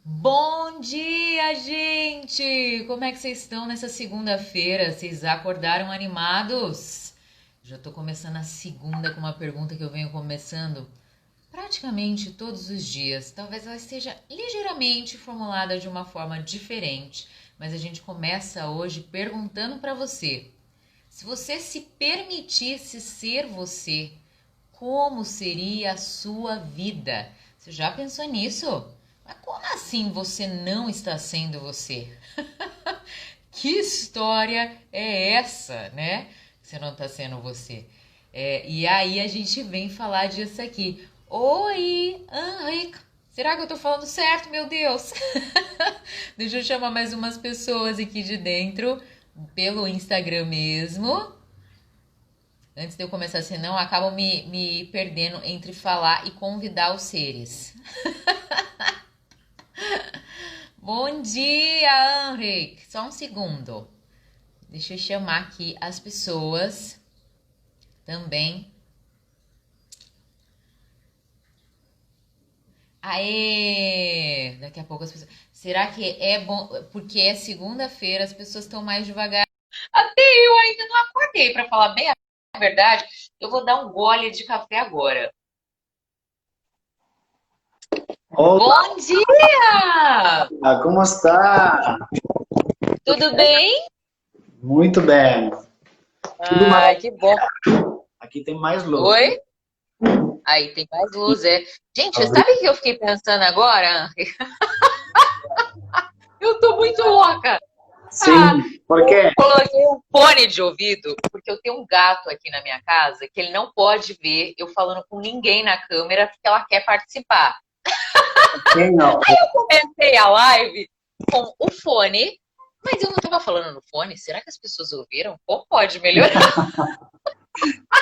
Bom dia, gente! Como é que vocês estão nessa segunda-feira? Vocês acordaram animados? Já tô começando a segunda com uma pergunta que eu venho começando praticamente todos os dias. Talvez ela esteja ligeiramente formulada de uma forma diferente, mas a gente começa hoje perguntando para você: se você se permitisse ser você, como seria a sua vida? Você já pensou nisso? Mas como assim você não está sendo você? Que história é essa, né? Você não está sendo você. E aí a gente vem falar disso aqui. Oi, Henrique. Será que eu tô falando certo, meu Deus? Deixa eu chamar mais umas pessoas aqui de dentro, pelo Instagram mesmo. Antes de eu começar, senão acabo me perdendo entre falar e convidar os seres. Bom dia, Henrique! Só um segundo. Deixa eu chamar aqui as pessoas também. Aê! Daqui a pouco as pessoas. Será que é bom? Porque é segunda-feira, as pessoas estão mais devagar. Até eu ainda não acordei, para falar bem a verdade. Eu vou dar um gole de café agora. Olá, Bom dia! como está? Tudo Tudo bem? bem? Muito bem. Tudo Ai, que bom. maravilha. Aqui tem mais luz. Oi? Aí tem mais luz, é. Gente, Abri- sabe o que eu fiquei pensando agora? Eu tô muito louca. Ah, Sim, por eu quê? coloquei um fone de ouvido, porque eu tenho um gato aqui na minha casa que ele não pode ver eu falando com ninguém na câmera porque ela quer participar. Quem não? Eu comecei a live com o fone, mas eu não tava falando no fone. Será que as pessoas ouviram? Como pode melhorar?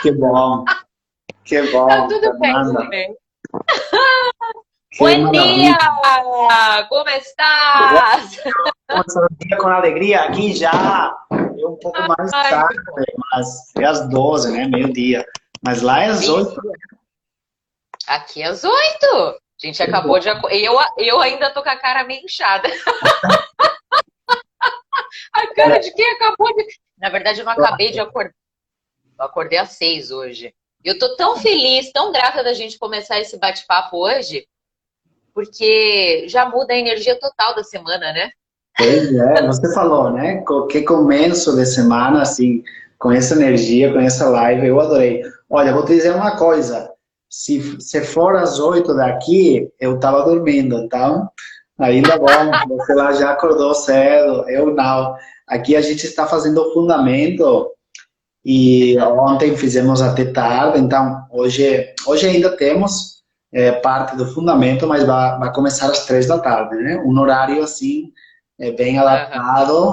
Que bom, que Tá bom, tudo bem, tudo Fernanda. bem. Que Bom dia! maravilha. Como estás? Começando o dia com alegria aqui já. É um pouco mais Ai, tarde, que bom. mas é às 12, né? Meio-dia. Mas lá é às 8. Vixe, aqui é às 8. A gente Que acabou de. bom. Eu ainda tô com a cara meio inchada. A cara Olha, de quem acabou de. Na verdade, eu não acabei de acordar. Eu acordei às 6 hoje. E eu tô tão feliz, tão grata da gente começar esse bate-papo hoje, porque já muda a energia total da semana, né? pois é, você falou, né? Que começo de semana, assim, com essa energia, com essa live, eu adorei. Olha, vou te dizer uma coisa. Se for às 8 daqui, eu estava dormindo, então, ainda bom, você lá já acordou cedo, eu não. Aqui a gente está fazendo o fundamento e Aham, ontem fizemos até tarde, então hoje ainda temos parte do fundamento, mas vai começar às 3 da tarde, né? Um horário assim, bem aham, adaptado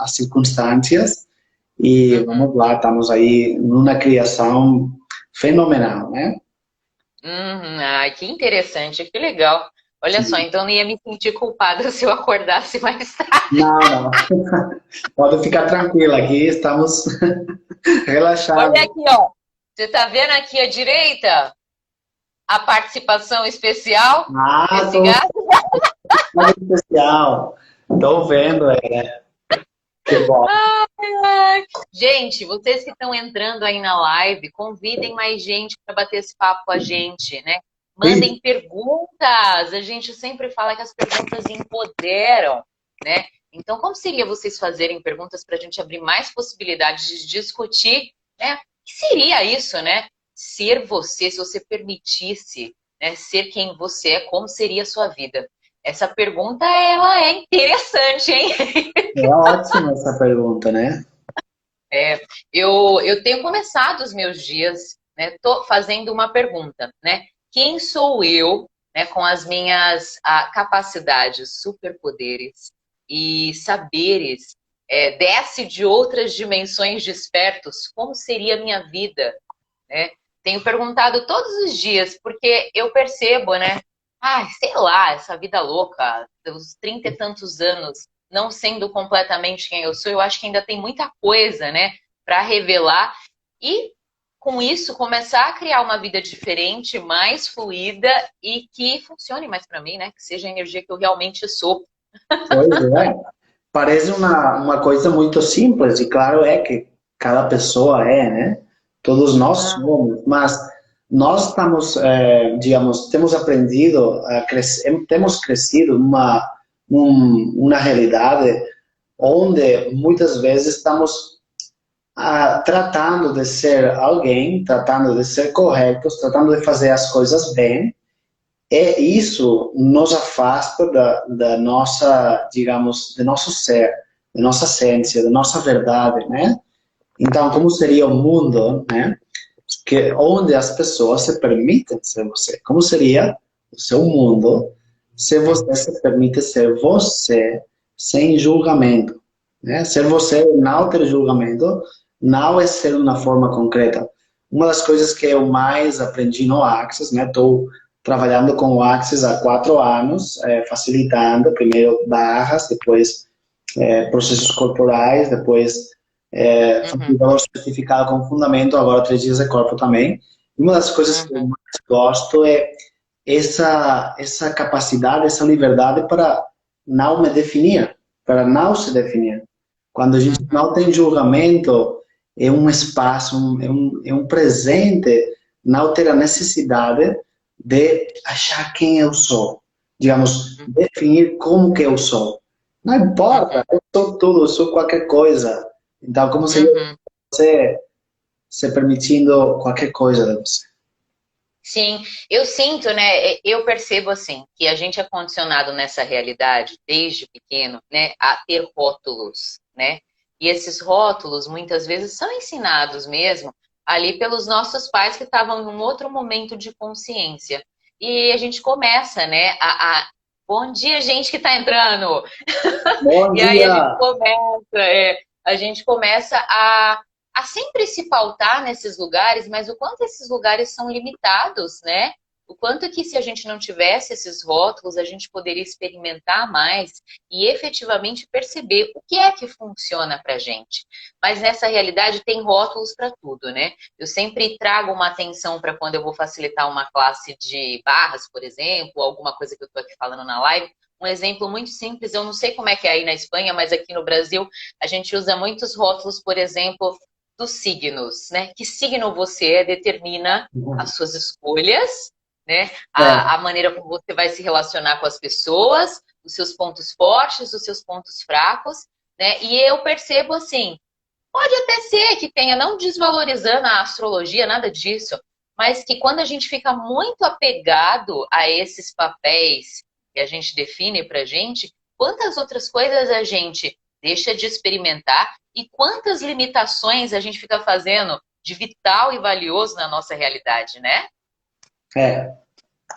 às circunstâncias e uhum, vamos lá, estamos aí numa criação fenomenal, né? Ai, que interessante, que legal. Olha só, Sim. então eu não ia me sentir culpada se eu acordasse mais tarde. Não, não. Pode ficar tranquila, aqui estamos Olha relaxados. aqui, ó. Você tá vendo aqui à direita a participação especial Ah, desse estou gato? especial. Estou vendo, que bom. Ai, gente, vocês que estão entrando aí na live, convidem mais gente para bater esse papo com a gente, né? Isso. Mandem perguntas. A gente sempre fala que as perguntas empoderam, né? Então, como seria vocês fazerem perguntas para a gente abrir mais possibilidades de discutir, né? O que seria isso, né? Ser você, se você permitisse, né, ser quem você é, como seria a sua vida? Essa pergunta, ela é interessante, hein? É ótima essa pergunta, né? É, eu tenho começado os meus dias, né, tô fazendo uma pergunta, né? Quem sou eu, né, com as minhas capacidades, superpoderes e saberes, desce de outras dimensões despertos, como seria a minha vida, né? Tenho perguntado todos os dias, porque eu percebo, né? Ai, sei lá, essa vida louca, dos 30 e tantos anos, não sendo completamente quem eu sou, eu acho que ainda tem muita coisa, né, para revelar. E com isso, começar a criar uma vida diferente, mais fluida e que funcione mais para mim, né? Que seja a energia que eu realmente sou. Pois é. Parece uma coisa muito simples, e claro é que cada pessoa é, né? Todos nós Ah, somos, mas nós estamos, digamos, temos aprendido, a crescer, temos crescido uma realidade onde muitas vezes estamos tratando de ser alguém, tratando de ser corretos, tratando de fazer as coisas bem, e isso nos afasta da nossa, digamos, do nosso ser, da nossa essência, da nossa verdade, né? Então, como seria o mundo, né? Onde as pessoas se permitem ser você? Como seria o seu mundo se você se permite ser você sem julgamento, né? Ser você não ter julgamento não é ser uma forma concreta. Uma das coisas que eu mais aprendi no Access, né? Estou trabalhando com o Access há 4 anos, facilitando primeiro barras, depois processos corporais, depois uhum, facilitador certificado com fundamento, agora 3 dias de corpo também. Uma das coisas que eu uhum, mais gosto é essa capacidade, essa liberdade para não me definir, para não se definir. Quando a gente uhum, não tem julgamento, é um espaço, é um presente, não ter a necessidade de achar quem eu sou. Digamos, definir como que eu sou. Não importa, uhum, eu sou tudo, eu sou qualquer coisa. Então, como seria uhum. você se permitindo qualquer coisa de você? Sim, eu sinto, né? Eu percebo assim que a gente é condicionado nessa realidade desde pequeno, né, a ter rótulos, né? E esses rótulos muitas vezes são ensinados mesmo ali pelos nossos pais que estavam em um outro momento de consciência. E a gente começa, né, Bom dia, gente que está entrando! Bom E aí dia! a gente começa a sempre se pautar nesses lugares, mas o quanto esses lugares são limitados, né? O quanto que se a gente não tivesse esses rótulos, a gente poderia experimentar mais e efetivamente perceber o que é que funciona para gente. Mas nessa realidade tem rótulos para tudo, né? Eu sempre trago uma atenção para quando eu vou facilitar uma classe de barras, por exemplo, alguma coisa que eu estou aqui falando na live. Um exemplo muito simples, eu não sei como é que é aí na Espanha, mas aqui no Brasil a gente usa muitos rótulos, por exemplo, dos signos, né? Que signo você é determina as suas escolhas, né? É, A maneira como você vai se relacionar com as pessoas, os seus pontos fortes, os seus pontos fracos, né? E eu percebo assim, pode até ser que tenha, não desvalorizando a astrologia, nada disso, mas que quando a gente fica muito apegado a esses papéis que a gente define pra gente, quantas outras coisas a gente deixa de experimentar e quantas limitações a gente fica fazendo de vital e valioso na nossa realidade, né? é,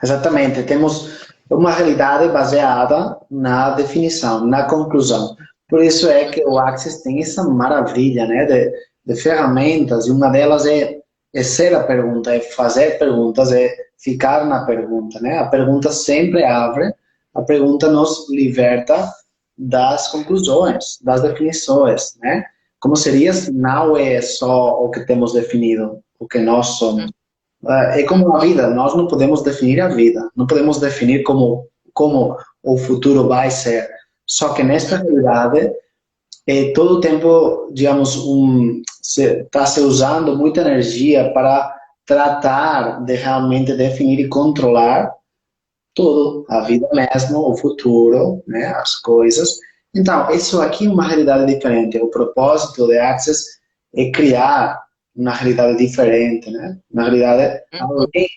exatamente. Temos uma realidade baseada na definição, na conclusão. Por isso é que o Access tem essa maravilha, né, de ferramentas, e uma delas é ser a pergunta, é fazer perguntas, é ficar na pergunta, né? A pergunta sempre abre, a pergunta nos liberta das conclusões, das definições, né? Como seria se não é só o que temos definido, o que nós somos. É como a vida, nós não podemos definir a vida, não podemos definir como o futuro vai ser. Só que nesta realidade, todo o tempo, digamos, está se usando muita energia para tratar de realmente definir e controlar tudo, a vida mesmo, o futuro, né, as coisas. Então, isso aqui é uma realidade diferente. O propósito de Access é criar uma realidade diferente, né? Uma realidade além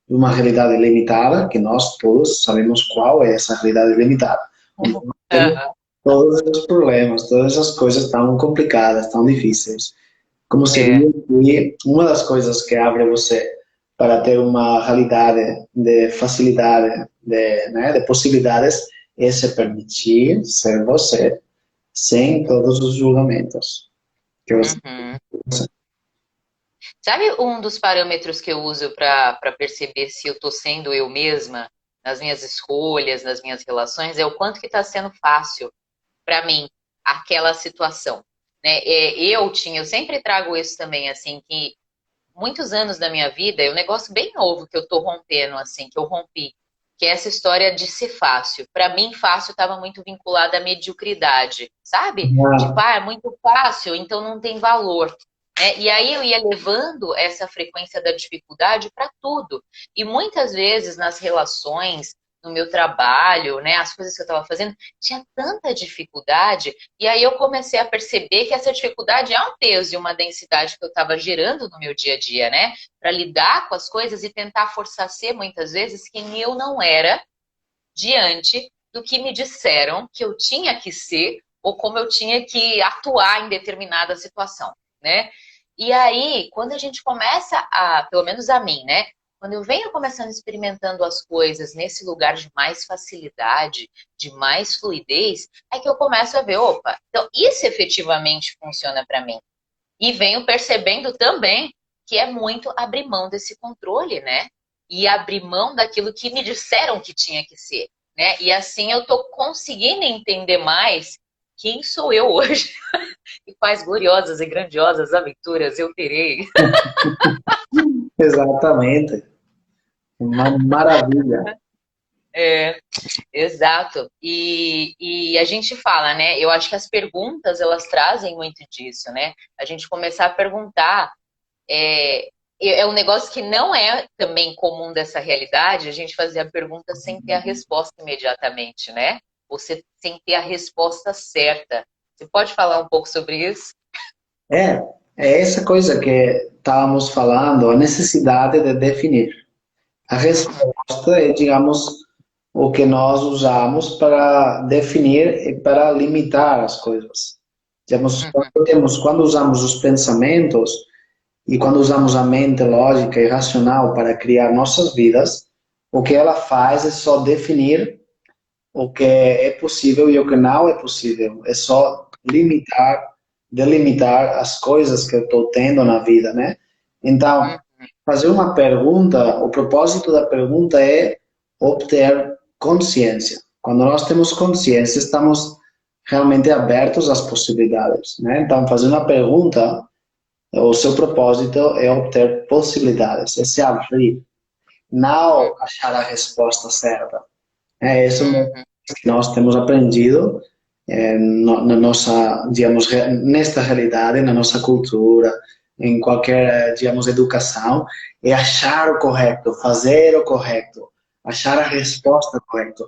de uma realidade limitada, que nós todos sabemos qual é essa realidade limitada. Onde nós temos todos os problemas, todas as coisas tão complicadas, tão difíceis. Como É. seria que uma das coisas que abre você para ter uma realidade de facilidade, né, de possibilidades, é se permitir ser você, sem todos os julgamentos. Que você, Uhum. Sabe um dos parâmetros que eu uso para perceber se eu estou sendo eu mesma nas minhas escolhas, nas minhas relações, é o quanto que está sendo fácil para mim aquela situação, né? Eu sempre trago isso também, assim, que muitos anos da minha vida, é um negócio bem novo que eu tô rompendo, assim, que eu rompi, que é essa história de ser fácil. Para mim, fácil estava muito vinculada à mediocridade, sabe? Tipo, Ah, é muito fácil, então não tem valor. E aí eu ia levando essa frequência da dificuldade para tudo. E muitas vezes nas relações, no meu trabalho, né, as coisas que eu estava fazendo, tinha tanta dificuldade. E aí eu comecei a perceber que essa dificuldade é um peso e uma densidade que eu estava gerando no meu dia a dia, né? Para lidar com as coisas e tentar forçar a ser, muitas vezes, quem eu não era diante do que me disseram que eu tinha que ser ou como eu tinha que atuar em determinada situação, né? E aí, quando a gente começa a, pelo menos a mim, né? Quando eu venho começando experimentando as coisas nesse lugar de mais facilidade, de mais fluidez, é que eu começo a ver, opa, então isso efetivamente funciona para mim. E venho percebendo também que é muito abrir mão desse controle, né? E abrir mão daquilo que me disseram que tinha que ser, né? E assim eu tô conseguindo entender mais quem sou eu hoje e quais gloriosas e grandiosas aventuras eu terei. exatamente. Uma maravilha. É, exato. E a gente fala, né? Eu acho que as perguntas elas trazem muito disso, né? A gente começar a perguntar. É, é um negócio que não é também comum dessa realidade, a gente fazer a pergunta sem ter a resposta imediatamente, né? Sem ter a resposta certa. Você pode falar um pouco sobre isso? É, é essa coisa que estávamos falando, a necessidade de definir. A Uhum, resposta é, digamos, o que nós usamos para definir e para limitar as coisas. Digamos, uhum, quando usamos os pensamentos e quando usamos a mente lógica e racional para criar nossas vidas, o que ela faz é só definir o que é possível e o que não é possível. É só limitar, delimitar as coisas que eu estou tendo na vida, né? Então, uhum, fazer uma pergunta, o propósito da pergunta é obter consciência. Quando nós temos consciência, estamos realmente abertos às possibilidades, né? Então, fazer uma pergunta, o seu propósito é obter possibilidades, é se abrir, não achar a resposta certa. É isso uhum, que nós temos aprendido na nossa, digamos, nesta realidade, na nossa cultura, em qualquer, digamos, educação, é achar o correto, fazer o correto, achar a resposta correta.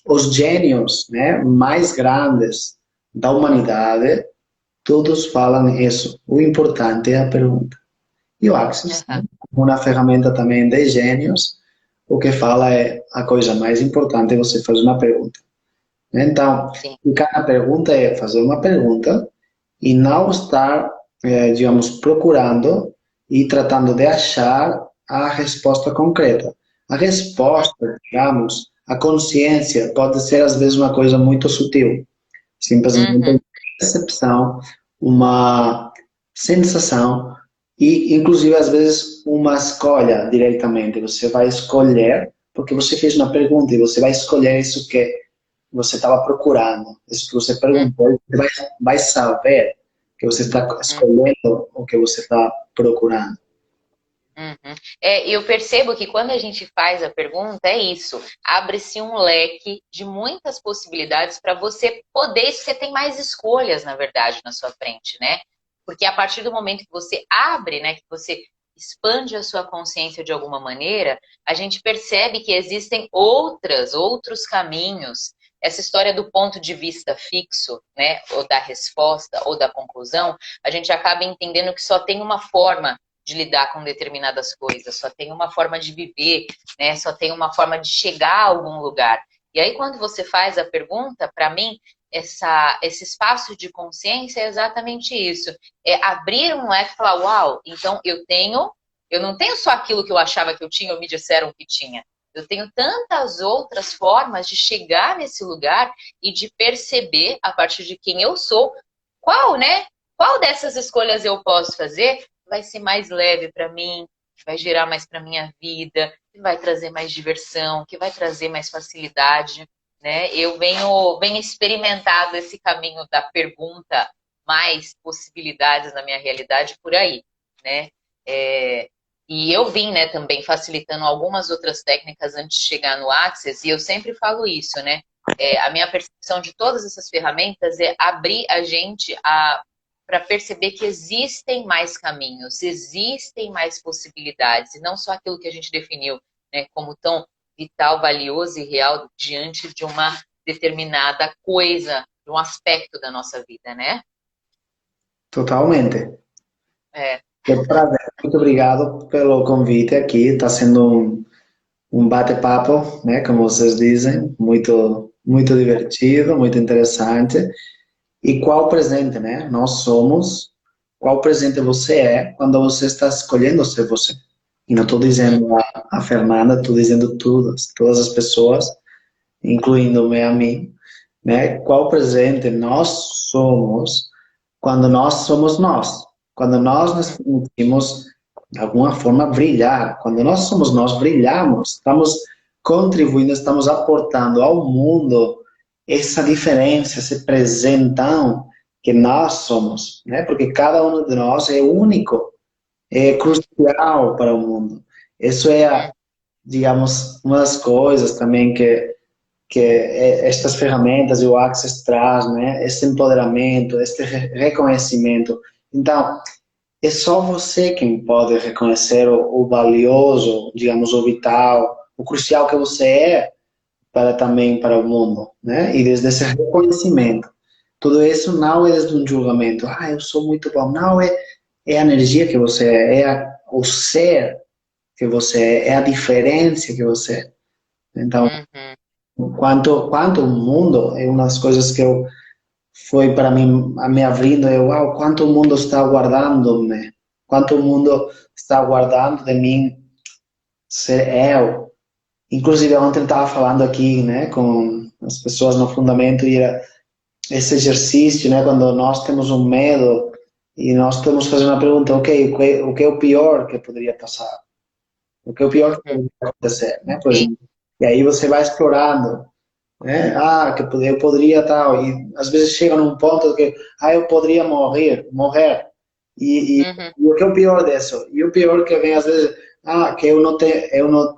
Os gênios, né, mais grandes da humanidade, todos falam isso. O importante é a pergunta. E o Axis, né, uhum, uma ferramenta também de gênios, o que fala é a coisa mais importante é você fazer uma pergunta. Então, sim. e cada pergunta é fazer uma pergunta e não estar, digamos, procurando e tratando de achar a resposta concreta. A resposta, digamos, a consciência pode ser às vezes uma coisa muito sutil, simplesmente Uhum, uma percepção, uma sensação e, inclusive, às vezes, uma escolha diretamente. Você vai escolher, porque você fez uma pergunta e você vai escolher isso que você estava procurando, isso que você uhum, perguntou, você vai saber que você está uhum. escolhendo o que você está procurando. Uhum. Eu percebo que quando a gente faz a pergunta, é isso. Abre-se um leque de muitas possibilidades para você poder, você tem mais escolhas, na verdade, na sua frente, né? Porque a partir do momento que você abre, né, que você expande a sua consciência de alguma maneira, a gente percebe que existem outros caminhos. Essa história do ponto de vista fixo, né, ou da resposta, ou da conclusão, a gente acaba entendendo que só tem uma forma de lidar com determinadas coisas, só tem uma forma de viver, né? Só tem uma forma de chegar a algum lugar. E aí, quando você faz a pergunta, para mim, esse espaço de consciência é exatamente isso. É abrir um leque e falar, uau, então eu não tenho só aquilo que eu achava que eu tinha ou me disseram que tinha. Eu tenho tantas outras formas de chegar nesse lugar e de perceber, a partir de quem eu sou, qual, né? Qual dessas escolhas eu posso fazer vai ser mais leve para mim, que vai gerar mais para minha vida, que vai trazer mais diversão, que vai trazer mais facilidade, né? Venho experimentado esse caminho da pergunta, mais possibilidades na minha realidade por aí, né? E eu vim, né, também facilitando algumas outras técnicas antes de chegar no Access, e eu sempre falo isso, né? A minha percepção de todas essas ferramentas é abrir a gente para perceber que existem mais caminhos, existem mais possibilidades, e não só aquilo que a gente definiu, né, como tão vital, valioso e real diante de uma determinada coisa, de um aspecto da nossa vida, né? Totalmente. É. É um prazer. Muito obrigado pelo convite aqui. Está sendo um bate-papo, né, como vocês dizem, muito divertido, muito interessante. E qual presente, né? Nós somos, qual presente você é quando você está escolhendo ser você. E não estou dizendo a Fernanda, estou dizendo todas as pessoas, incluindo-me a mim, né? Qual presente nós somos quando nós somos nós. Quando nós nos permitimos, de alguma forma, brilhar. Quando nós somos nós, brilhamos. Estamos contribuindo, estamos aportando ao mundo essa diferença, esse presentão que nós somos, né? Porque cada um de nós é único, é crucial para o mundo. Isso é, digamos, uma das coisas também que estas ferramentas e o Access traz, né? Este empoderamento, este reconhecimento. Então, é só você quem pode reconhecer o valioso, digamos, o vital, o crucial que você é para também para o mundo, né? E desde esse reconhecimento. Tudo isso não é desde um julgamento. Ah, eu sou muito bom. Não, é a energia que você o ser que você é a diferença que você é. Então, Uhum. quanto o mundo é uma das coisas que eu foi para mim a me abrindo, eu, uau, quanto o mundo está aguardando-me, quanto o mundo está aguardando de mim ser eu. Inclusive, ontem eu estava falando aqui, né, com as pessoas no fundamento, e era esse exercício, né, quando nós temos um medo e nós temos que fazer uma pergunta, ok, o que é o pior que poderia passar? O que é o pior que Uhum. poderia acontecer, né, por Sim. exemplo. E aí você vai explorando, né, que eu poderia tal, e às vezes chega num ponto que, eu poderia morrer, Uhum. e o que é o pior disso? E o pior que vem às vezes, que eu não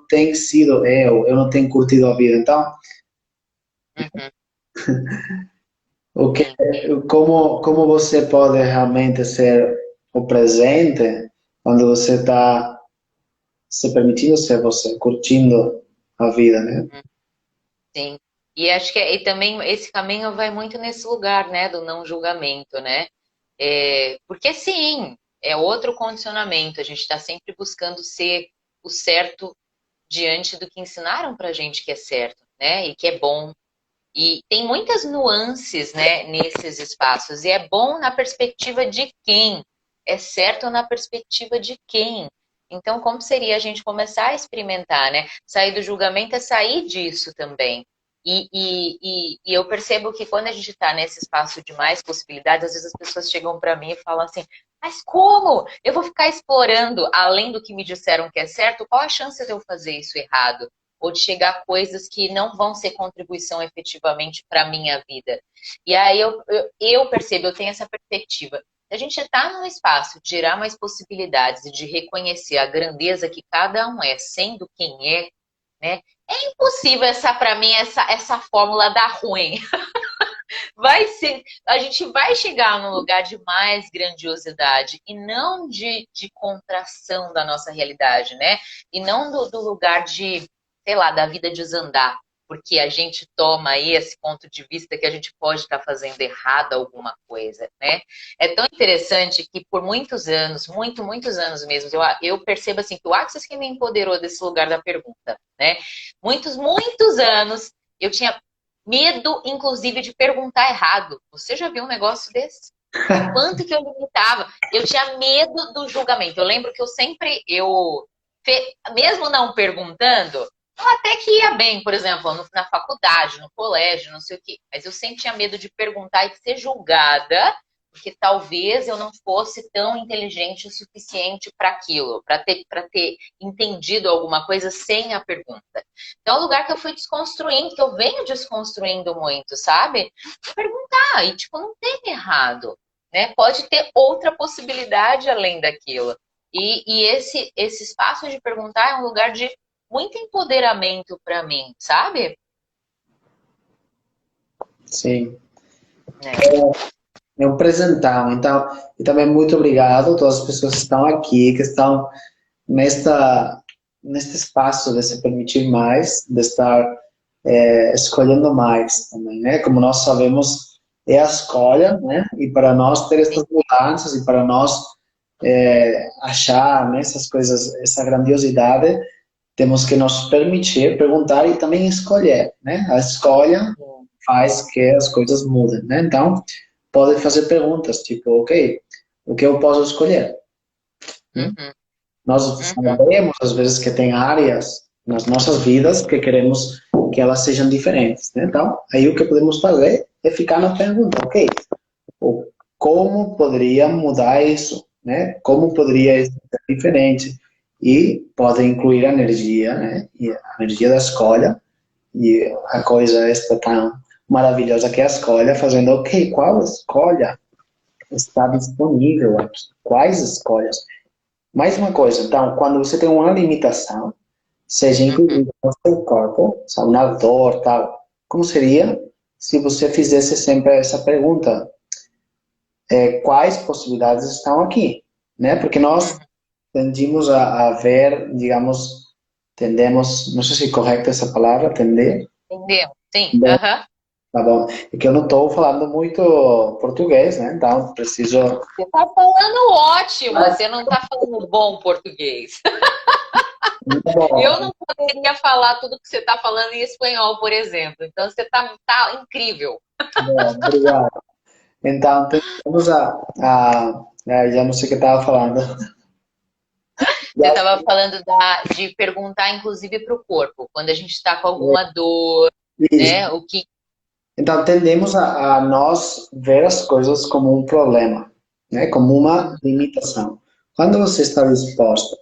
tenho sido eu não tenho curtido a vida, então, Uhum. o que, Sim. como você pode realmente ser o presente quando você está se permitindo ser você, curtindo a vida, né? Sim. E acho que e também esse caminho vai muito nesse lugar, né, do não julgamento, né? Porque sim, é outro condicionamento. A gente está sempre buscando ser o certo diante do que ensinaram pra gente que é certo, né? E que é bom. E tem muitas nuances, né, nesses espaços. E é bom na perspectiva de quem? É certo na perspectiva de quem? Então, como seria a gente começar a experimentar, né? Sair do julgamento é sair disso também. E eu percebo que quando a gente está nesse espaço de mais possibilidades, às vezes as pessoas chegam para mim e falam assim: mas como? Eu vou ficar explorando além do que me disseram que é certo? Qual a chance de eu fazer isso errado? Ou de chegar a coisas que não vão ser contribuição efetivamente para a minha vida. E aí eu percebo, eu tenho essa perspectiva. A gente está num espaço de gerar mais possibilidades e de reconhecer a grandeza que cada um é, sendo quem é, né? É impossível para mim, essa fórmula dar ruim. Vai ser, a gente vai chegar num lugar de mais grandiosidade e não de contração da nossa realidade, né? E não do lugar de, sei lá, da vida desandar, porque a gente toma aí esse ponto de vista que a gente pode estar fazendo errado alguma coisa, né? É tão interessante que por muitos anos, muitos anos mesmo, eu percebo assim que o Axis que me empoderou desse lugar da pergunta, né? Muitos anos eu tinha medo, inclusive, de perguntar errado. Você já viu um negócio desse? O quanto que eu limitava. Eu tinha medo do julgamento. Eu lembro que mesmo não perguntando, eu até que ia bem, por exemplo, na faculdade, no colégio, não sei o quê. Mas eu sempre tinha medo de perguntar e ser julgada, porque talvez eu não fosse tão inteligente o suficiente para aquilo, para ter entendido alguma coisa sem a pergunta. Então, é um lugar que eu fui desconstruindo, que eu venho desconstruindo muito, sabe? Perguntar, e tipo, não tem errado, né? Pode ter outra possibilidade além daquilo. E esse espaço de perguntar é um lugar de muito empoderamento para mim, sabe? Sim. É. É um presentão. Então, e também muito obrigado a todas as pessoas que estão aqui, que estão neste espaço de se permitir mais, de estar escolhendo mais também, né? Como nós sabemos, é a escolha, né? E para nós ter essas mudanças e para nós achar né, essas coisas, essa grandiosidade, temos que nos permitir perguntar e também escolher, né? A escolha faz que as coisas mudem, né? Então, pode fazer perguntas, tipo, ok, o que eu posso escolher? Né? Uhum, Nós uhum. sabemos, às vezes, que tem áreas nas nossas vidas que queremos que elas sejam diferentes, né? Então, aí o que podemos fazer é ficar na pergunta, ok, como poderia mudar isso, né? Como poderia isso ser diferente? E pode incluir a energia, né? E a energia da escolha, e a coisa esta tão maravilhosa que é a escolha, fazendo, ok, qual escolha está disponível aqui? Quais escolhas? Mais uma coisa, então, quando você tem uma limitação, seja Uhum. inclusive no seu corpo, sabe, na dor, tal, como seria se você fizesse sempre essa pergunta? Quais possibilidades estão aqui? Né? Porque nós Uhum. tendimos a ver, digamos, tendemos, não sei se é correta essa palavra, tender, Entendeu? Sim, aham. tá bom, é que eu não estou falando muito português, né? Então, preciso... Você está falando ótimo, você não está falando bom português. Tá bom, Eu não poderia falar tudo que você está falando em espanhol, por exemplo. Então você tá incrível. bom, obrigado. Então, temos já não sei o que eu estava falando. Você estava falando de perguntar, inclusive, para o corpo, quando a gente está com alguma dor, Isso. né? O que. Então, tendemos a nós ver as coisas como um problema, né? Como uma limitação. Quando você está disposto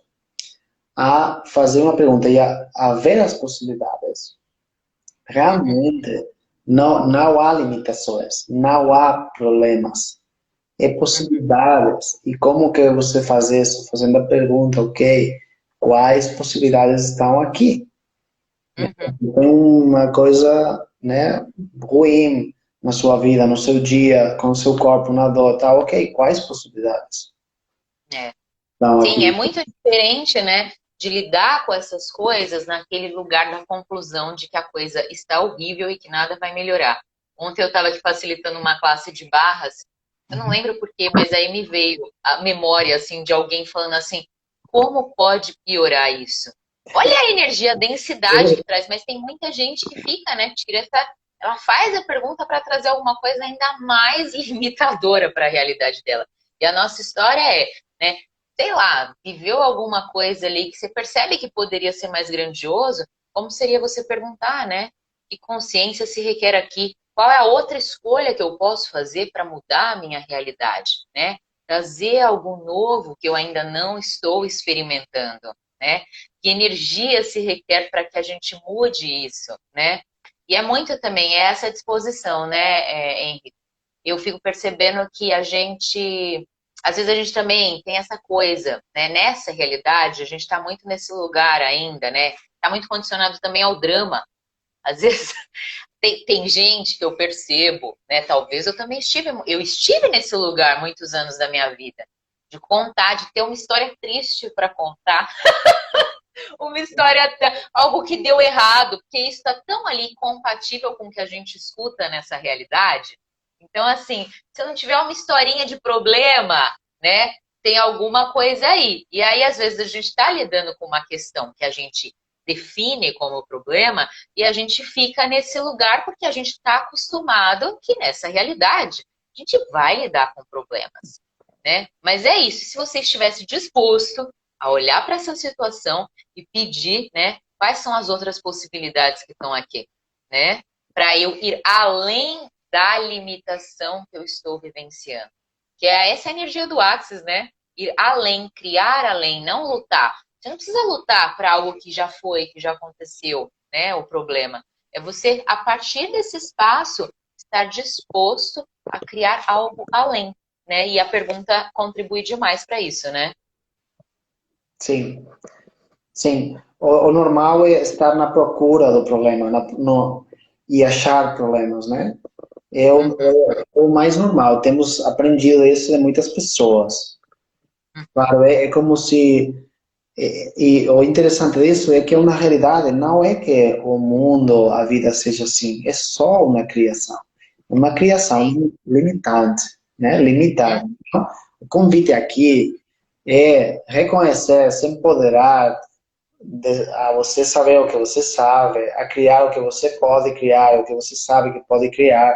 a fazer uma pergunta e a ver as possibilidades, Uhum, realmente não há limitações, não há problemas, é uhum, possibilidades. E como que você faz isso? Fazendo a pergunta, ok, quais possibilidades estão aqui? uhum. Tem uma coisa, né, ruim na sua vida, no seu dia, com o seu corpo na dor, tá? Ok, quais possibilidades É. estão Sim, é aqui? muito diferente, né? De lidar com essas coisas naquele lugar da conclusão de que a coisa está horrível e que nada vai melhorar. Ontem eu estava aqui facilitando uma classe de barras, eu não lembro por quê, mas aí me veio a memória assim de alguém falando assim: como pode piorar isso? Olha a energia, a densidade que traz, mas tem muita gente que fica, né? Tira essa, ela faz a pergunta para trazer alguma coisa ainda mais limitadora para a realidade dela. E a nossa história é, né? Sei lá, viveu alguma coisa ali que você percebe que poderia ser mais grandioso, como seria você perguntar, né? Que consciência se requer aqui? Qual é a outra escolha que eu posso fazer para mudar a minha realidade, né? Trazer algo novo que eu ainda não estou experimentando, né? Que energia se requer para que a gente mude isso, né? E é muito também essa disposição, né, Henrique? Eu fico percebendo que a gente, às vezes a gente também tem essa coisa, né? Nessa realidade, a gente está muito nesse lugar ainda, né? Está muito condicionado também ao drama. Às vezes tem gente que eu percebo, né? Talvez eu estive nesse lugar muitos anos da minha vida, de contar, de ter uma história triste para contar, uma história, algo que deu errado, porque isso está tão ali compatível com o que a gente escuta nessa realidade. Então, assim, se eu não tiver uma historinha de problema, né, tem alguma coisa aí. E aí, às vezes, a gente está lidando com uma questão que a gente define como problema e a gente fica nesse lugar porque a gente está acostumado que nessa realidade a gente vai lidar com problemas, né? Mas é isso, se você estivesse disposto a olhar para essa situação e pedir, né, quais são as outras possibilidades que estão aqui, né? Para eu ir além da limitação que eu estou vivenciando. Que é essa energia do Axis, né? Ir além, criar além, não lutar. Você não precisa lutar para algo que já foi, que já aconteceu, né? O problema. É você, a partir desse espaço, estar disposto a criar algo além, né? E a pergunta contribui demais para isso, né? Sim, sim. O normal é estar na procura do problema e achar problemas, né? Uhum, É o mais normal. Temos aprendido isso de muitas pessoas. Claro, é como se e o interessante disso é que é uma realidade, não é que o mundo, a vida seja assim, é só uma criação. Uma criação sim. limitante, né? Uhum. Limitada. Então, o convite aqui é reconhecer, se empoderar, a você saber o que você sabe, a criar o que você pode criar, o que você sabe que pode criar,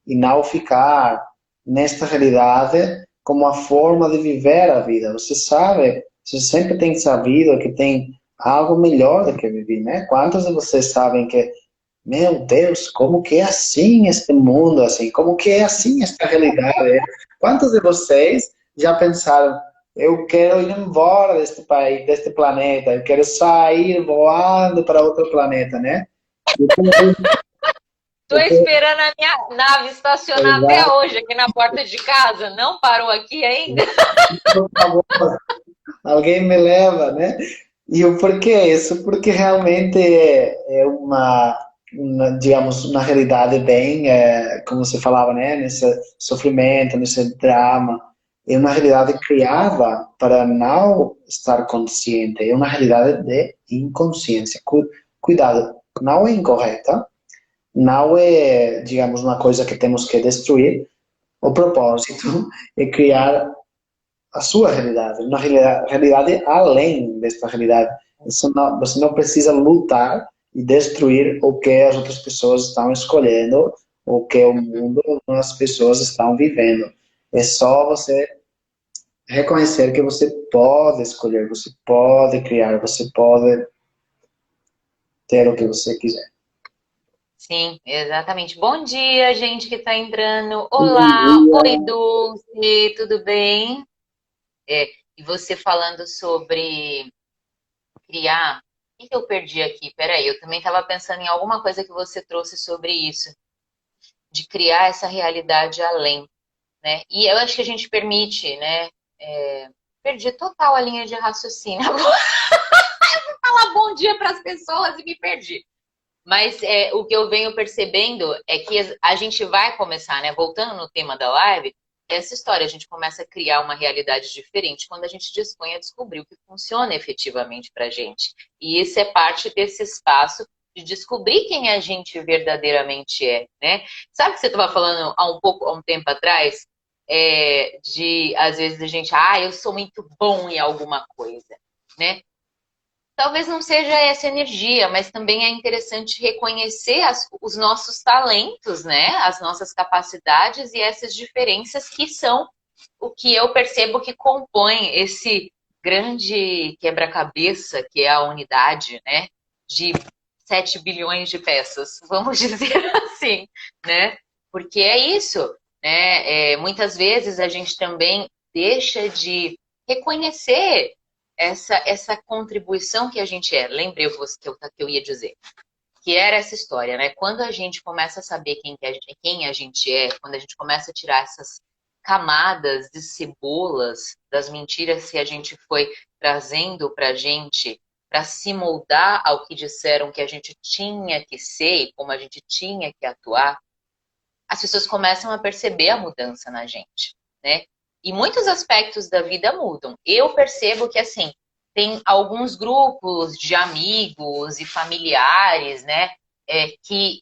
e não ficar nesta realidade como a forma de viver a vida. Você sabe, você sempre tem sabido que tem algo melhor do que viver, né? Quantos de vocês sabem que, meu Deus, como que é assim este mundo, assim? Como que é assim esta realidade? Quantos de vocês já pensaram, eu quero ir embora deste país, deste planeta, eu quero sair voando para outro planeta, né? Tô esperando a minha nave estacionar até Exato, hoje aqui na porta de casa. Não parou aqui ainda? por favor, alguém me leva, né? E o porquê isso? Porque realmente é digamos, uma realidade bem, como você falava, né? Nesse sofrimento, nesse drama. É uma realidade criada para não estar consciente. É uma realidade de inconsciência. Cuidado, não é incorreta, não é, digamos, uma coisa que temos que destruir. O propósito é criar a sua realidade, uma realidade além desta realidade. Você não precisa lutar e destruir o que as outras pessoas estão escolhendo, o que o mundo, as pessoas estão vivendo. É só você reconhecer que você pode escolher, você pode criar, você pode ter o que você quiser. Sim, exatamente. Bom dia, gente que está entrando. Bom Olá, oi, dia. Dulce, tudo bem? E você falando sobre criar. O que que eu perdi aqui? Peraí, eu também estava pensando em alguma coisa que você trouxe sobre isso, de criar essa realidade além, né? E eu acho que a gente permite, né? Perdi total a linha de raciocínio. Agora falar bom dia para as pessoas e me perdi. Mas o que eu venho percebendo é que a gente vai começar, né? Voltando no tema da live, essa história, a gente começa a criar uma realidade diferente quando a gente dispõe a descobrir o que funciona efetivamente para a gente. E isso é parte desse espaço de descobrir quem a gente verdadeiramente é, né? Sabe que você estava falando há um tempo atrás, de às vezes a gente, eu sou muito bom em alguma coisa, né? Talvez não seja essa energia, mas também é interessante reconhecer os nossos talentos, né? As nossas capacidades e essas diferenças que são o que eu percebo que compõe esse grande quebra-cabeça que é a unidade, né? De 7 bilhões de peças, vamos dizer assim, né? Porque é isso, né? Muitas vezes a gente também deixa de reconhecer essa contribuição que a gente é. Lembrei o que eu ia dizer. Que era essa história, né? Quando a gente começa a saber quem a gente é, quando a gente começa a tirar essas camadas de cebolas das mentiras que a gente foi trazendo pra gente para se moldar ao que disseram que a gente tinha que ser e como a gente tinha que atuar, as pessoas começam a perceber a mudança na gente, né? E muitos aspectos da vida mudam. Eu percebo que, assim, tem alguns grupos de amigos e familiares, né? Que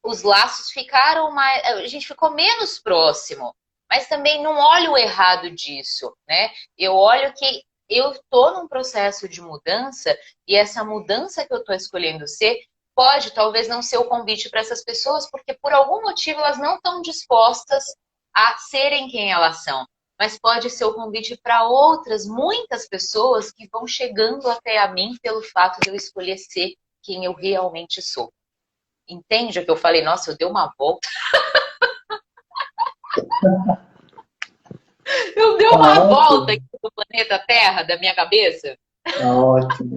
os laços ficaram mais. A gente ficou menos próximo. Mas também não olho o errado disso, né? Eu olho que eu estou num processo de mudança e essa mudança que eu estou escolhendo ser pode talvez não ser o convite para essas pessoas, porque por algum motivo elas não estão dispostas a serem quem elas são. Mas pode ser o convite para outras, muitas pessoas que vão chegando até a mim pelo fato de eu escolher ser quem eu realmente sou. Entende o que eu falei? Nossa, eu dei uma volta. Eu dei Tá uma volta ótimo, aqui no planeta Terra, da minha cabeça. tá ótimo.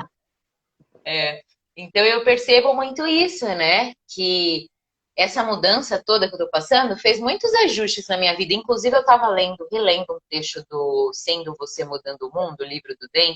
É. Então eu percebo muito isso, né? Que essa mudança toda que eu tô passando fez muitos ajustes na minha vida. Inclusive, eu estava relendo um trecho do Sendo Você Mudando o Mundo, o livro do Den,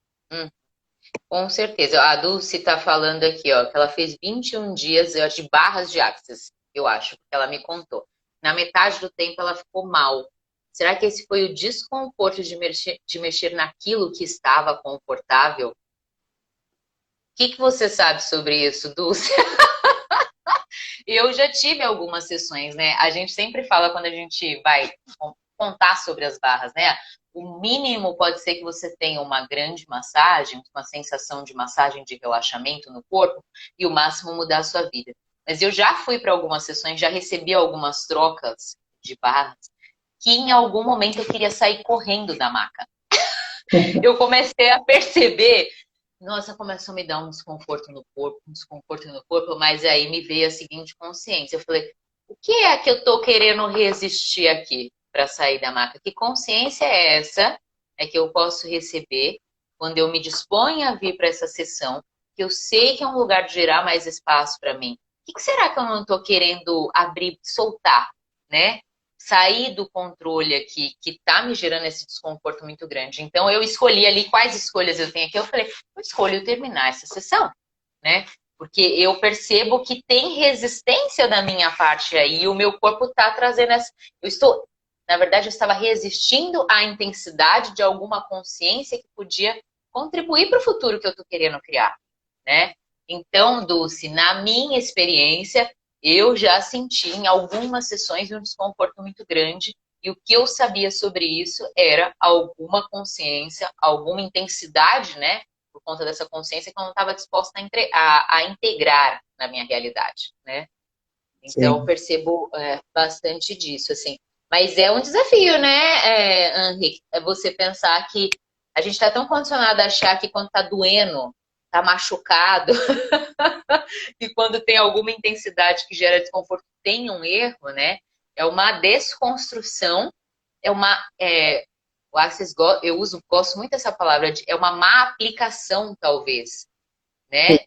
Hum. Com certeza. A Dulce está falando aqui, ó, que ela fez 21 dias de barras de Access, eu acho, que ela me contou. Na metade do tempo ela ficou mal. Será que esse foi o desconforto de mexer naquilo que estava confortável? O que você sabe sobre isso, Dulce? Eu já tive algumas sessões, né? A gente sempre fala quando a gente vai contar sobre as barras, né? O mínimo pode ser que você tenha uma grande massagem, uma sensação de massagem de relaxamento no corpo, e o máximo mudar a sua vida. Mas eu já fui para algumas sessões, já recebi algumas trocas de barras, que em algum momento eu queria sair correndo da maca. Eu comecei a perceber, nossa, começou a me dar um desconforto no corpo, mas aí me veio a seguinte consciência. Eu falei, o que é que eu tô querendo resistir aqui para sair da maca? Que consciência é essa? É que eu posso receber quando eu me disponho a vir para essa sessão, que eu sei que é um lugar de gerar mais espaço para mim. O que será que eu não estou querendo abrir, soltar, né? Sair do controle aqui, que tá me gerando esse desconforto muito grande. Então, eu escolhi ali quais escolhas eu tenho aqui. Eu falei, eu escolho terminar essa sessão, né? Porque eu percebo que tem resistência da minha parte aí, e o meu corpo tá trazendo essa. Na verdade, eu estava resistindo à intensidade de alguma consciência que podia contribuir para o futuro que eu tô querendo criar, né? Então, Dulce, na minha experiência, eu já senti em algumas sessões um desconforto muito grande, e o que eu sabia sobre isso era alguma consciência, alguma intensidade, né? Por conta dessa consciência que eu não estava disposta a integrar na minha realidade, né? Então, eu Sim. percebo bastante disso, assim. Mas é um desafio, né, Henrique? É você pensar que a gente está tão condicionado a achar que quando está doendo, está machucado, e quando tem alguma intensidade que gera desconforto, tem um erro, né? É uma desconstrução, é uma. O Access, gosto muito dessa palavra, é uma má aplicação, talvez, né?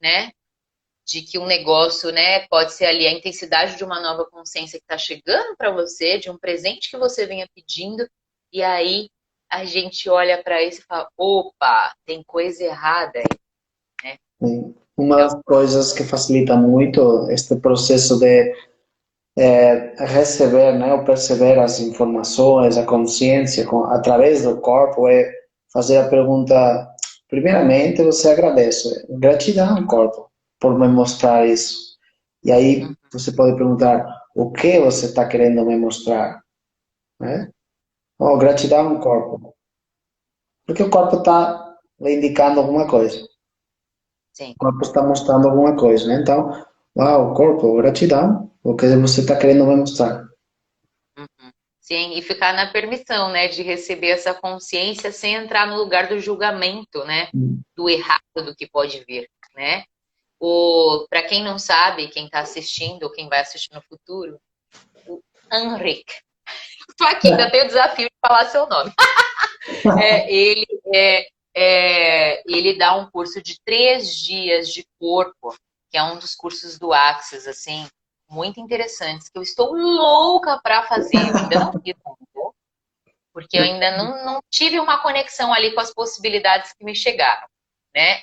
Né? De que um negócio, né, pode ser ali a intensidade de uma nova consciência que está chegando para você, de um presente que você venha pedindo, e aí a gente olha para isso e fala, opa, tem coisa errada aí, né? Sim. Uma Então, das coisas que facilita muito este processo de receber, né, ou perceber as informações, a consciência através do corpo é fazer a pergunta, primeiramente você agradece, gratidão ao corpo por me mostrar isso. E aí você pode perguntar, o que você está querendo me mostrar? Né? Oh, gratidão ao corpo. Porque o corpo está indicando alguma coisa. sim. O corpo está mostrando alguma coisa, né? Então, uau, corpo, gratidão. O que você está querendo me mostrar? Uhum. Sim, e ficar na permissão, né, de receber essa consciência sem entrar no lugar do julgamento, né, do errado do que pode vir, né? Para quem não sabe, quem está assistindo ou quem vai assistir no futuro, o Henrik. Estou aqui, ainda tenho o desafio de falar seu nome. Ele ele dá um curso de 3 dias de corpo, que é um dos cursos do Access, assim, muito interessantes, que eu estou louca para fazer. Eu ainda não fiz ainda, porque eu ainda não tive uma conexão ali com as possibilidades que me chegaram, né?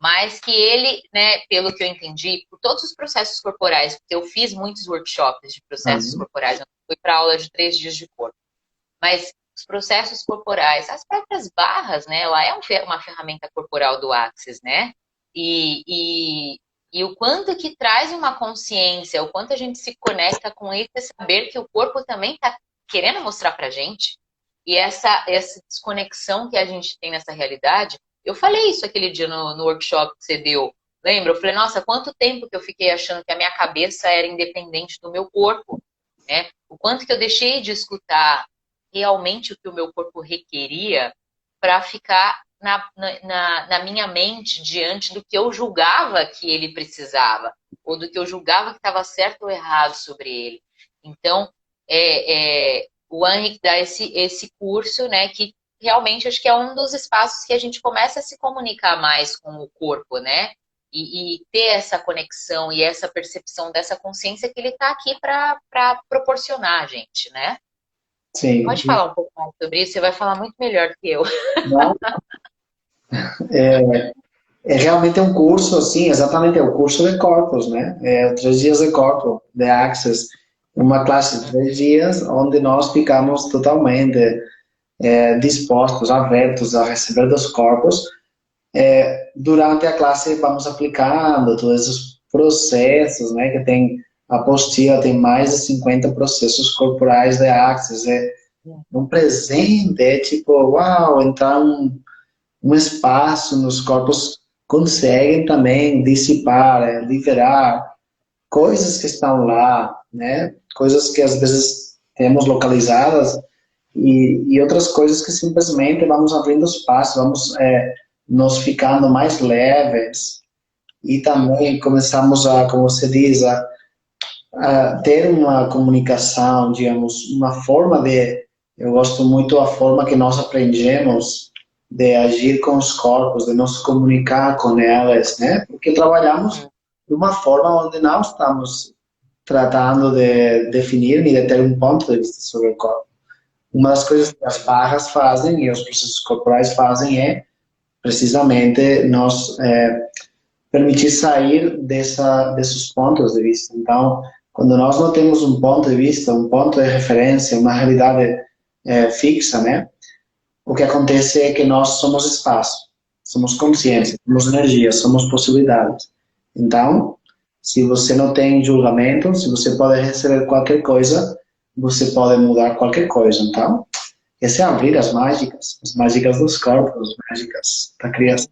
Mas que ele, né, pelo que eu entendi, por todos os processos corporais, porque eu fiz muitos workshops de processos Uhum. corporais, eu fui para aula de 3 dias de corpo, mas os processos corporais, as próprias barras, né? Ela é uma ferramenta corporal do Axis, né? E, e, e o quanto que traz uma consciência, o quanto a gente se conecta com esse saber que o corpo também está querendo mostrar pra gente. E essa desconexão que a gente tem nessa realidade, eu falei isso aquele dia no workshop que você deu. Lembra? Eu falei, nossa, quanto tempo que eu fiquei achando que a minha cabeça era independente do meu corpo, né? O quanto que eu deixei de escutar realmente o que o meu corpo requeria para ficar na minha mente diante do que eu julgava que ele precisava, ou do que eu julgava que estava certo ou errado sobre ele. Então, o Henrique dá esse curso, né, que realmente acho que é um dos espaços que a gente começa a se comunicar mais com o corpo, né? E ter essa conexão e essa percepção dessa consciência que ele está aqui para proporcionar a gente, né? Sim. Pode falar um pouco mais sobre isso, você vai falar muito melhor que eu. É realmente um curso, assim, exatamente, é o curso de corpos, né? É 3 dias de corpo, de Access. Uma classe de 3 dias, onde nós ficamos totalmente dispostos, abertos a receber dos corpos. Durante a classe, vamos aplicando todos esses processos, né? Que tem, a apostila tem mais de 50 processos corporais de Access. É um presente, é tipo, uau, entrar um espaço nos corpos conseguem também dissipar, liberar coisas que estão lá, né? Coisas que às vezes temos localizadas e outras coisas que simplesmente vamos abrindo espaço, vamos nos ficando mais leves e também começamos a, como você diz, a ter uma comunicação, digamos, uma forma de, eu gosto muito da forma que nós aprendemos de agir com os corpos, de nos comunicar com elas, né? Porque trabalhamos de uma forma onde não estamos tratando de definir nem de ter um ponto de vista sobre o corpo. Uma das coisas que as barras fazem e os processos corporais fazem é precisamente nos permitir sair desses pontos de vista. Então, quando nós não temos um ponto de vista, um ponto de referência, uma realidade fixa, né? O que acontece é que nós somos espaço, somos consciência, somos energia, somos possibilidades. Então, se você não tem julgamento, se você pode receber qualquer coisa, você pode mudar qualquer coisa. Então, esse é abrir as mágicas dos corpos, as mágicas da criação.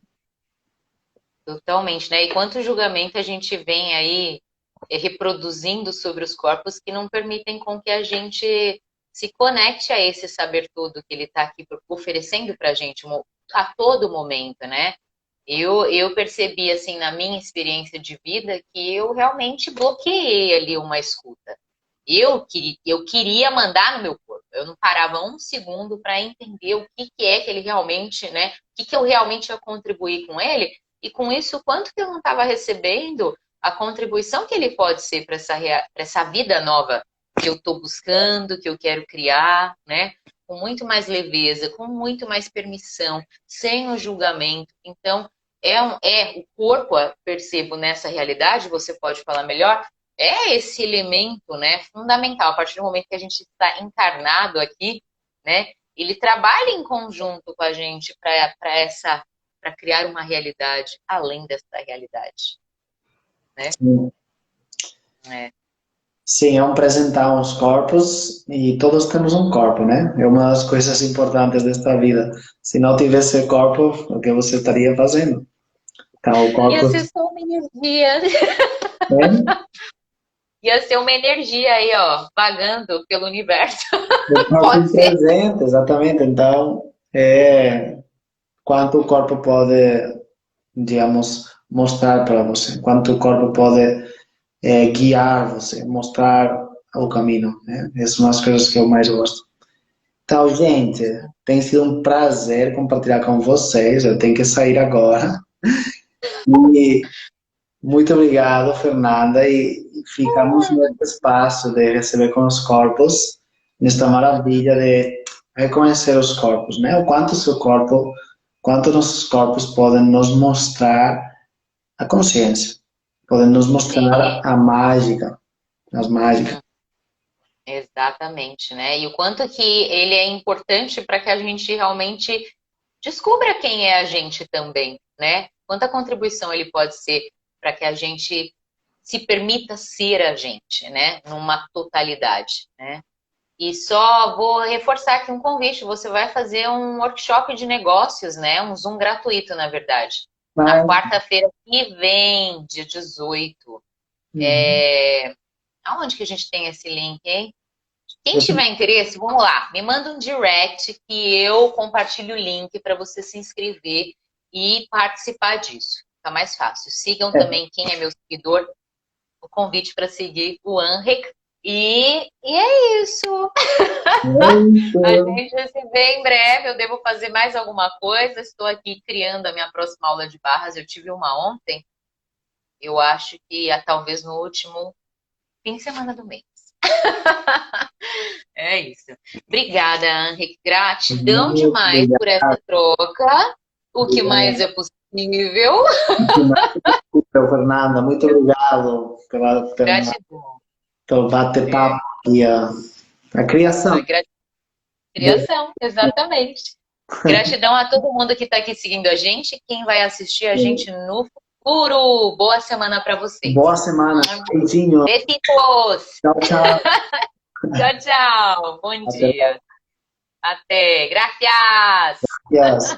Totalmente, né? E quanto julgamento a gente vem aí reproduzindo sobre os corpos que não permitem com que a gente se conecte a esse saber todo que ele está aqui oferecendo para a gente a todo momento, né? Eu percebi, assim, na minha experiência de vida, que eu realmente bloqueei ali uma escuta. Eu queria mandar no meu corpo. Eu não parava um segundo para entender o que, que é que ele realmente, né? O que, que eu realmente ia contribuir com ele. E com isso, o quanto que eu não estava recebendo a contribuição que ele pode ser para essa vida nova que eu estou buscando, que eu quero criar, né? Com muito mais leveza, com muito mais permissão, sem o julgamento. Então, o corpo, percebo nessa realidade, você pode falar melhor, é esse elemento, né, fundamental. A partir do momento que a gente está encarnado aqui, né, ele trabalha em conjunto com a gente para criar uma realidade além dessa realidade, né? Sim. É. Sim, é um apresentar uns corpos e todos temos um corpo, né? É uma das coisas importantes desta vida. Se não tivesse corpo, o que você estaria fazendo? Então, o Ia corpo ser só uma energia, é ia ser uma energia aí, ó, vagando pelo universo. o corpo Pode ser. presente, exatamente. Então, quanto o corpo pode, digamos, mostrar para você, quanto o corpo pode guiar você, mostrar o caminho, né? Essas são as coisas que eu mais gosto. Então, gente, tem sido um prazer compartilhar com vocês. Eu tenho que sair agora. E muito obrigado, Fernanda. E ficamos nesse espaço de receber com os corpos, nesta maravilha de reconhecer os corpos, né? O quanto o seu corpo, quanto nossos corpos podem nos mostrar a consciência, podem nos mostrar Sim. a mágica, as mágicas. Exatamente, né? E o quanto que ele é importante para que a gente realmente descubra quem é a gente também, né? Quanta contribuição ele pode ser para que a gente se permita ser a gente, né? Numa totalidade, né? E só vou reforçar aqui um convite. Você vai fazer um workshop de negócios, né? Um Zoom gratuito, na verdade. Na Mas, quarta-feira que vem, dia 18. uhum. Aonde que a gente tem esse link, hein? Quem tiver interesse, vamos lá, me manda um direct que eu compartilho o link para você se inscrever e participar disso. Fica mais fácil. Sigam também quem é meu seguidor, o convite para seguir o Anrec. E é isso. A gente vai se vê em breve. Eu devo fazer mais alguma coisa. Estou aqui criando a minha próxima aula de barras. Eu tive uma ontem. Eu acho que talvez no último fim de semana do mês. É isso. Obrigada, Henrique. Gratidão Muito demais por obrigado. essa troca. O que mais é possível. Fernanda, muito obrigado Gratidão. pelo bate-papo e a criação. Criação, exatamente. Gratidão a todo mundo que está aqui seguindo a gente, quem vai assistir a gente no futuro. Boa semana para vocês. Boa semana. Beijinho. Besitos. Tchau, tchau. Tchau, tchau. Bom dia. Até. Gracias. Yes.